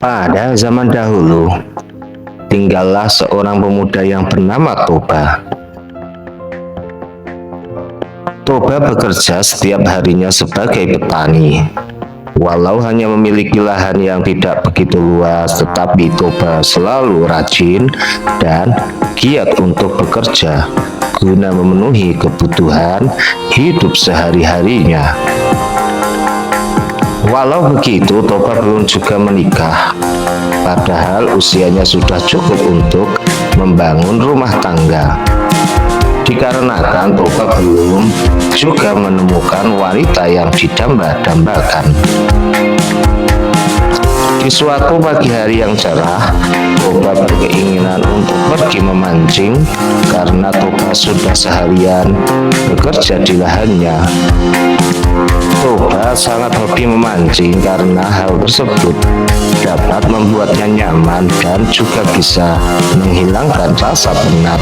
Pada zaman dahulu, tinggallah seorang pemuda yang bernama Toba. Toba bekerja setiap harinya sebagai petani. Walau hanya memiliki lahan yang tidak begitu luas, tetapi Toba selalu rajin dan giat untuk bekerja guna memenuhi kebutuhan hidup sehari-harinya. Walau begitu, Toba belum juga menikah, padahal usianya sudah cukup untuk membangun rumah tangga. Dikarenakan Toba belum juga menemukan wanita yang didamba-dambakan. Di suatu pagi hari yang cerah, Toba berkeinginan untuk pergi memancing karena Toba sudah seharian bekerja di lahannya. Toba sangat hobi memancing karena hal tersebut dapat membuatnya nyaman dan juga bisa menghilangkan rasa penat.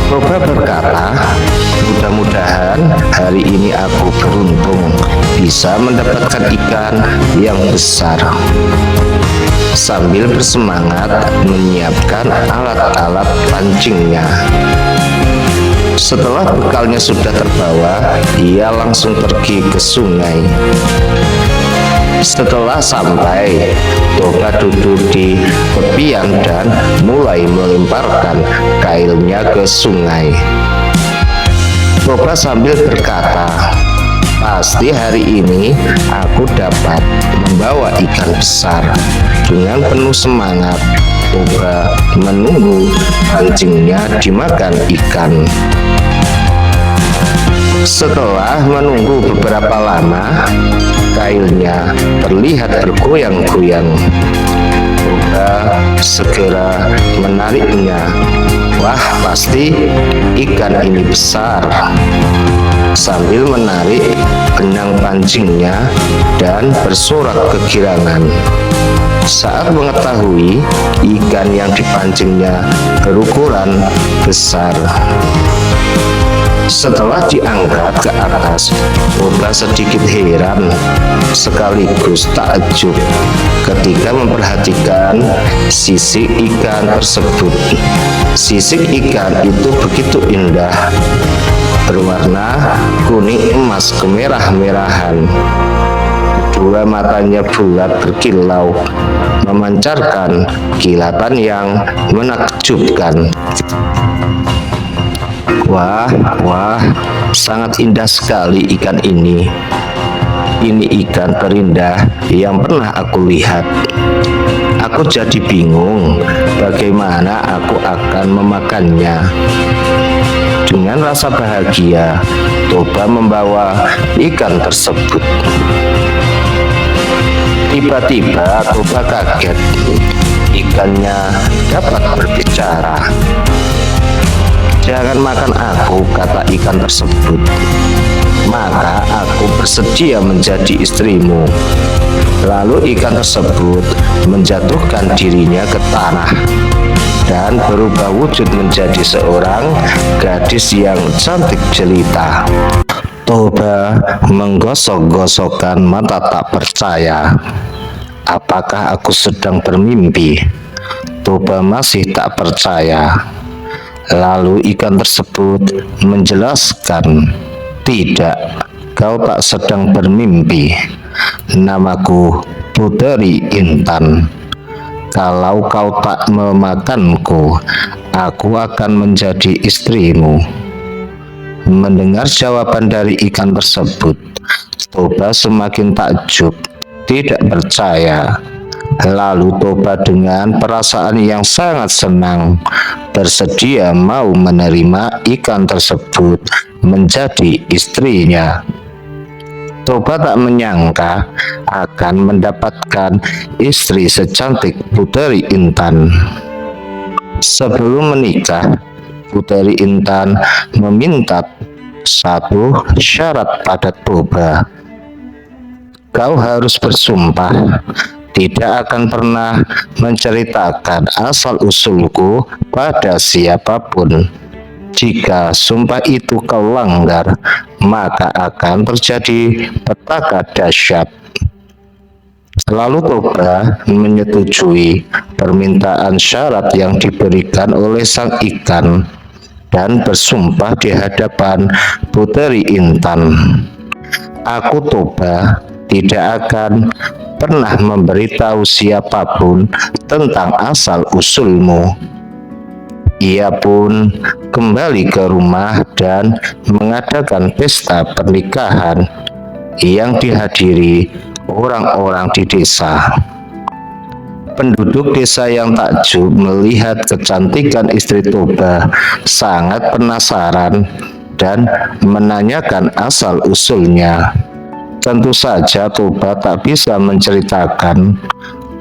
Toba berkata, mudah-mudahan hari ini aku beruntung bisa mendapatkan ikan yang besar. Sambil bersemangat menyiapkan alat-alat pancingnya. Setelah bekalnya sudah terbawa, ia langsung pergi ke sungai. Setelah sampai, Toba duduk di tepian dan mulai melemparkan kailnya ke sungai. Toba sambil berkata, pasti hari ini aku dapat membawa ikan besar. Dengan penuh semangat, Toba menunggu pancingnya dimakan ikan. Setelah menunggu beberapa lama, kailnya terlihat bergoyang-goyang. Toba segera menariknya. Wah, pasti ikan ini besar. Sambil menarik benang pancingnya dan bersorak kegirangan saat mengetahui ikan yang dipancingnya berukuran besar. Setelah diangkat ke atas, Toba sedikit heran sekaligus takjub ketika memperhatikan sisik ikan tersebut. Sisik ikan itu begitu indah, berwarna kuning emas kemerah-merahan. Dua matanya bulat berkilau, memancarkan kilatan yang menakjubkan. Wah, sangat indah sekali ikan ini. Ini ikan terindah yang pernah aku lihat. Aku jadi bingung bagaimana aku akan memakannya. Dengan rasa bahagia, Toba membawa ikan tersebut. Tiba-tiba Toba kaget, ikannya dapat berbicara. Jangan makan aku, kata ikan tersebut. Maka aku bersedia menjadi istrimu. Lalu ikan tersebut menjatuhkan dirinya ke tanah dan berubah wujud menjadi seorang gadis yang cantik jelita. Toba menggosok-gosokkan mata tak percaya. Apakah aku sedang bermimpi? Toba masih tak percaya. Lalu ikan tersebut menjelaskan, tidak, kau tak sedang bermimpi. Namaku Puteri Intan. Kalau kau tak memakanku, aku akan menjadi istrimu. Mendengar jawaban dari ikan tersebut, Toba semakin takjub, tidak percaya. Lalu Toba dengan perasaan yang sangat senang bersedia mau menerima ikan tersebut menjadi istrinya. Toba tak menyangka akan mendapatkan istri secantik Puteri Intan. Sebelum menikah, Puteri Intan meminta satu syarat pada Toba. Kau harus bersumpah tidak akan pernah menceritakan asal-usulku pada siapapun. Jika sumpah itu kau langgar, maka akan terjadi petaka dahsyat. Lalu Toba menyetujui permintaan syarat yang diberikan oleh sang ikan dan bersumpah di hadapan Puteri Intan. Aku Toba tidak akan pernah memberitahu siapapun tentang asal-usulmu. Ia pun kembali ke rumah dan mengadakan pesta pernikahan yang dihadiri orang-orang di desa. Penduduk desa yang takjub melihat kecantikan istri Toba sangat penasaran dan menanyakan asal-usulnya. Tentu saja Toba tak bisa menceritakan.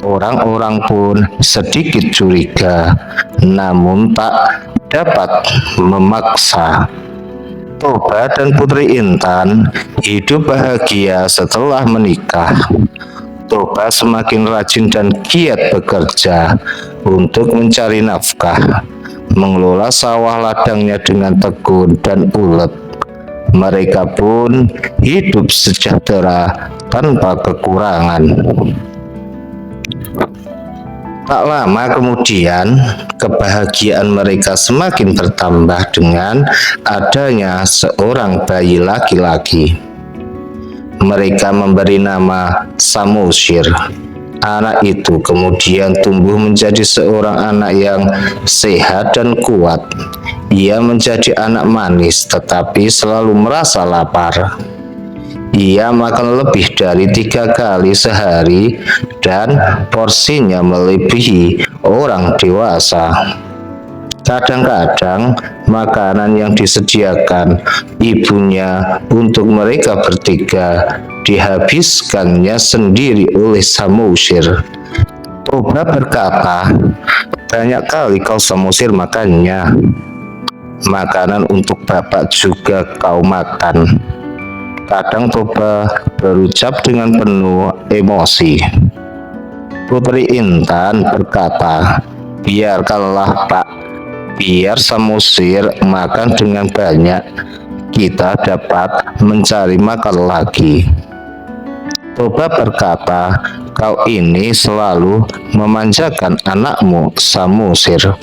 Orang-orang pun sedikit curiga, namun tak dapat memaksa. Toba dan Putri Intan hidup bahagia setelah menikah. Toba semakin rajin dan giat bekerja untuk mencari nafkah, mengelola sawah ladangnya dengan tekun dan ulet. Mereka pun hidup sejahtera tanpa kekurangan. Tak lama kemudian, kebahagiaan mereka semakin bertambah dengan adanya seorang bayi laki-laki. Mereka memberi nama Samosir. Anak itu kemudian tumbuh menjadi seorang anak yang sehat dan kuat. Ia menjadi anak manis tetapi selalu merasa lapar. Ia makan lebih dari 3 kali sehari dan porsinya melebihi orang dewasa. Kadang-kadang makanan yang disediakan ibunya untuk mereka bertiga dihabiskannya sendiri oleh Samosir. Toba berkata, "Banyak kali kau Samosir makannya. Makanan untuk bapak juga kau makan." Kadang Toba berucap dengan penuh emosi. Putri Intan berkata, "Biarkanlah Pak, biar Samosir makan dengan banyak, kita dapat mencari makan lagi." Toba berkata, "Kau ini selalu memanjakan anakmu Samosir."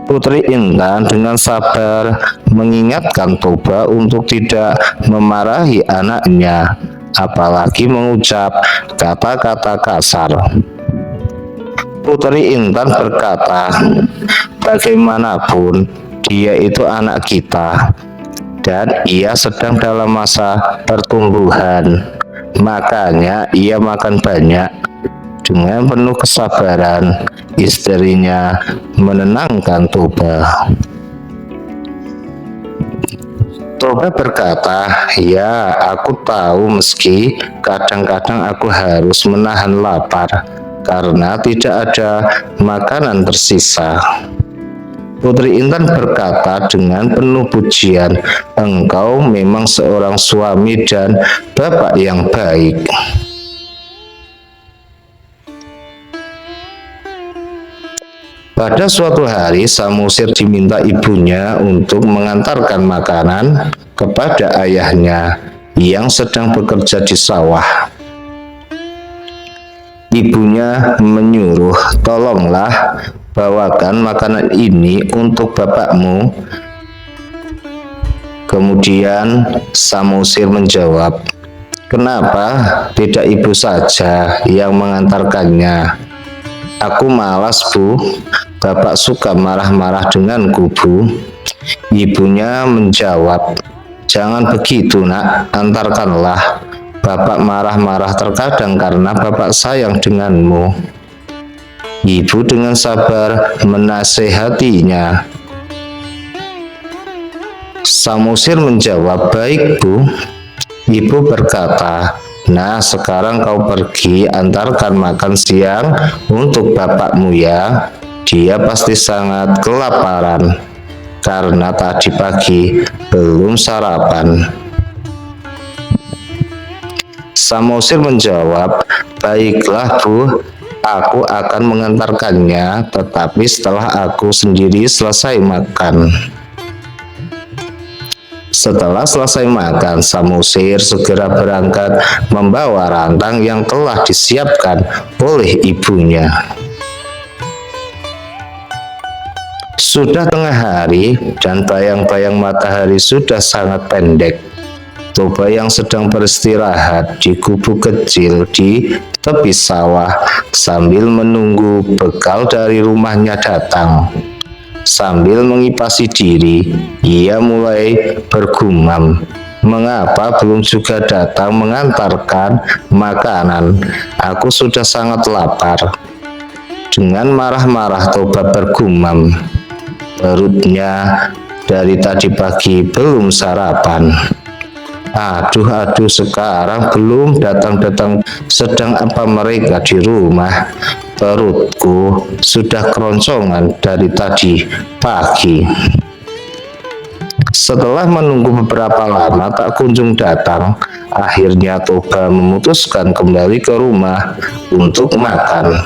Putri Intan dengan sabar mengingatkan Toba untuk tidak memarahi anaknya, apalagi mengucap kata-kata kasar. Putri Intan berkata, "Bagaimanapun dia itu anak kita dan ia sedang dalam masa pertumbuhan, makanya ia makan banyak." Dengan penuh kesabaran, istrinya menenangkan Toba. Toba berkata, "Ya, aku tahu meski kadang-kadang aku harus menahan lapar karena tidak ada makanan tersisa." Putri Intan berkata dengan penuh pujian, "Engkau memang seorang suami dan bapak yang baik." Pada suatu hari, Samosir diminta ibunya untuk mengantarkan makanan kepada ayahnya yang sedang bekerja di sawah. Ibunya menyuruh, "Tolonglah bawakan makanan ini untuk bapakmu." Kemudian Samosir menjawab, "Kenapa tidak ibu saja yang mengantarkannya? Aku malas, Bu. Bapak suka marah-marah denganku, Bu." Ibunya menjawab, "Jangan begitu, Nak. Antarkanlah. Bapak marah-marah terkadang karena Bapak sayang denganmu." Ibu dengan sabar menasehatinya. Samosir menjawab, "Baik, Bu." Ibu berkata, "Nah, sekarang kau pergi antarkan makan siang untuk bapakmu ya. Dia pasti sangat kelaparan karena tadi pagi belum sarapan." Samosir menjawab, "Baiklah, Bu. Aku akan mengantarkannya, tetapi setelah aku sendiri selesai makan." Setelah selesai makan, Samosir segera berangkat membawa rantang yang telah disiapkan oleh ibunya. Sudah tengah hari dan bayang-bayang matahari sudah sangat pendek. Toba yang sedang beristirahat di gubuk kecil di tepi sawah sambil menunggu bekal dari rumahnya datang. Sambil mengipasi diri, ia mulai bergumam, "Mengapa belum juga datang mengantarkan makanan? Aku sudah sangat lapar." Dengan marah-marah Toba bergumam, perutnya dari tadi pagi belum sarapan. Aduh, sekarang belum datang-datang, sedang apa mereka di rumah? Perutku sudah keroncongan dari tadi pagi. Setelah menunggu beberapa lama tak kunjung datang, akhirnya Toba memutuskan kembali ke rumah untuk makan.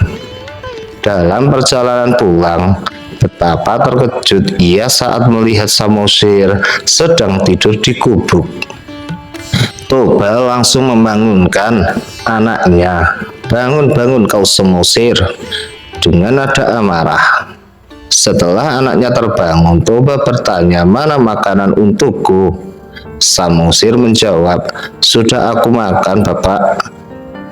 Dalam perjalanan pulang, betapa terkejut ia saat melihat Samosir sedang tidur di gubuk. Toba langsung membangunkan anaknya. "Bangun kau Samosir," dengan nada amarah. Setelah anaknya terbangun, Toba bertanya, "Mana makanan untukku?" Samosir menjawab, "Sudah aku makan, Bapak."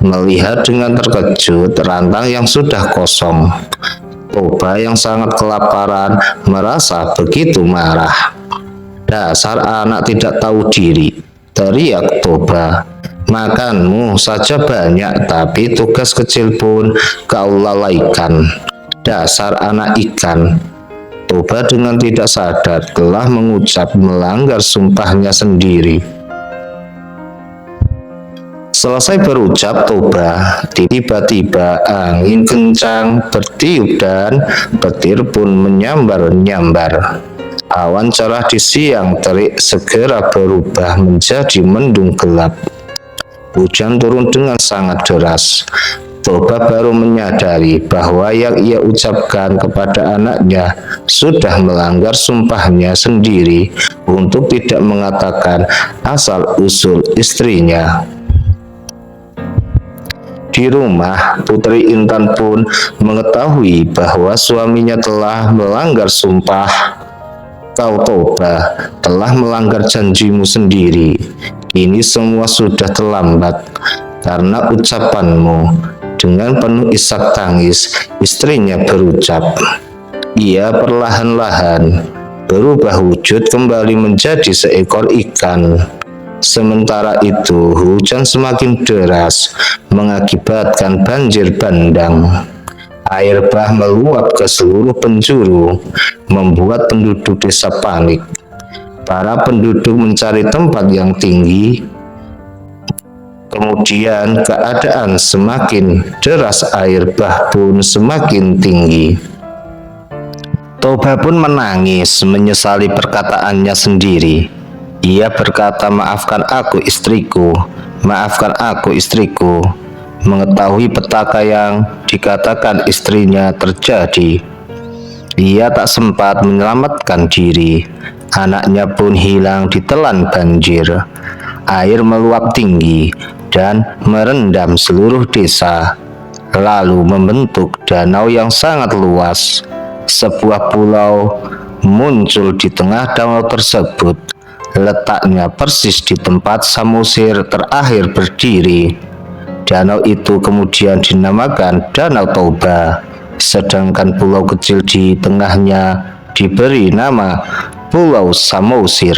Melihat dengan terkejut rantang yang sudah kosong, Toba yang sangat kelaparan merasa begitu marah. "Dasar anak tidak tahu diri," teriak Toba. "Makanmu saja banyak, tapi tugas kecil pun kau lalaikan. Dasar anak ikan." Toba dengan tidak sadar telah mengucap melanggar sumpahnya sendiri. Selesai berucap Toba, tiba-tiba angin kencang bertiup dan petir pun menyambar-nyambar. Awan cerah di siang terik segera berubah menjadi mendung gelap. Hujan turun dengan sangat deras. Toba baru menyadari bahwa yang ia ucapkan kepada anaknya sudah melanggar sumpahnya sendiri untuk tidak mengatakan asal-usul istrinya. Di rumah, Putri Intan pun mengetahui bahwa suaminya telah melanggar sumpah. "Kau Toba telah melanggar janjimu sendiri. Kini semua sudah terlambat karena ucapanmu." Dengan penuh isak tangis, istrinya berucap. Ia perlahan-lahan berubah wujud kembali menjadi seekor ikan. Sementara itu, hujan semakin deras mengakibatkan banjir bandang. Air bah meluap ke seluruh penjuru, membuat penduduk desa panik. Para penduduk mencari tempat yang tinggi. Kemudian keadaan semakin deras, air bah pun semakin tinggi. Toba pun menangis menyesali perkataannya sendiri. Ia berkata, "Maafkan aku istriku, maafkan aku istriku." Mengetahui petaka yang dikatakan istrinya terjadi, ia tak sempat menyelamatkan diri. Anaknya pun hilang ditelan banjir. Air meluap tinggi dan merendam seluruh desa, lalu membentuk danau yang sangat luas. Sebuah pulau muncul di tengah danau tersebut. Letaknya persis di tempat Samosir terakhir berdiri. Danau itu kemudian dinamakan Danau Toba, sedangkan pulau kecil di tengahnya diberi nama Pulau Samosir.